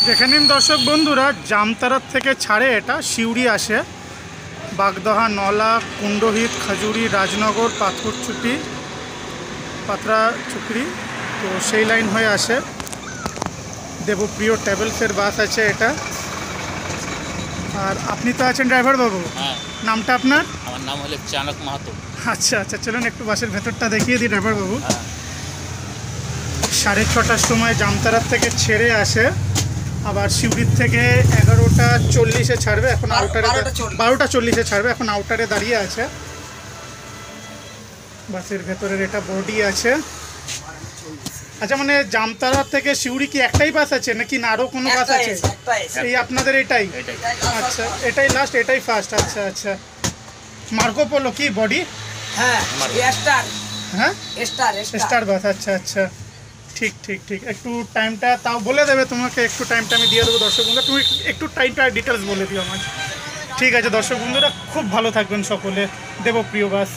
দেখে নিন দর্শক বন্ধুরা, জামতারা থেকে ছাড়ে এটা সিউড়ি আসে, বাগদহা, নলা, কুণ্ডহিত, খাজুরি, রাজনগর, পাথরচুপি, পাথরা চুকরি, তো সেই লাইন হয়ে আসে। দেবপ্রিয় ট্রাভেলসের বাস আছে এটা। আর আপনি তো আছেন ড্রাইভার বাবু? হ্যাঁ। নামটা আপনার? আমার নাম হলো চানক মাহাতো। আচ্ছা আচ্ছা, চলুন একটু বাসের ভেতরটা দেখিয়ে দিই ড্রাইভার বাবু। হ্যাঁ। 6:30টার সময় জামতারার থেকে ছেড়ে আসে, আবার সিউড়ির থেকে 11:40-এ ছাড়বে। এখন আউটারে 12:40-এ ছাড়বে, এখন আউটারে দাঁড়িয়ে আছে। বাসের ভেতরের এটা বডি আছে। আচ্ছা, মানে জামতারা থেকে সিউড়ি কি একটাই বাস আছে নাকি না আরও কোনো বাস আছে? এই আপনাদের এটাই? আচ্ছা, এটাই লাস্ট, এটাই ফার্স্ট। আচ্ছা আচ্ছা, মার্কো পোলো কি বডি? হ্যাঁ, স্টার। হ্যাঁ, স্টার স্টার বাস। আচ্ছা আচ্ছা, ঠিক ঠিক ঠিক। একটু টাইমটা তাও বলে দেবে তোমাকে? একটু টাইমটা আমি দিয়ে দেবো দর্শক বন্ধুরা, তুমি একটু টাইমটা ডিটেলস বলে দিও আমাকে। ঠিক আছে দর্শক বন্ধুরা, খুব ভালো থাকবেন সকলে। দেবপ্রিয় বাস।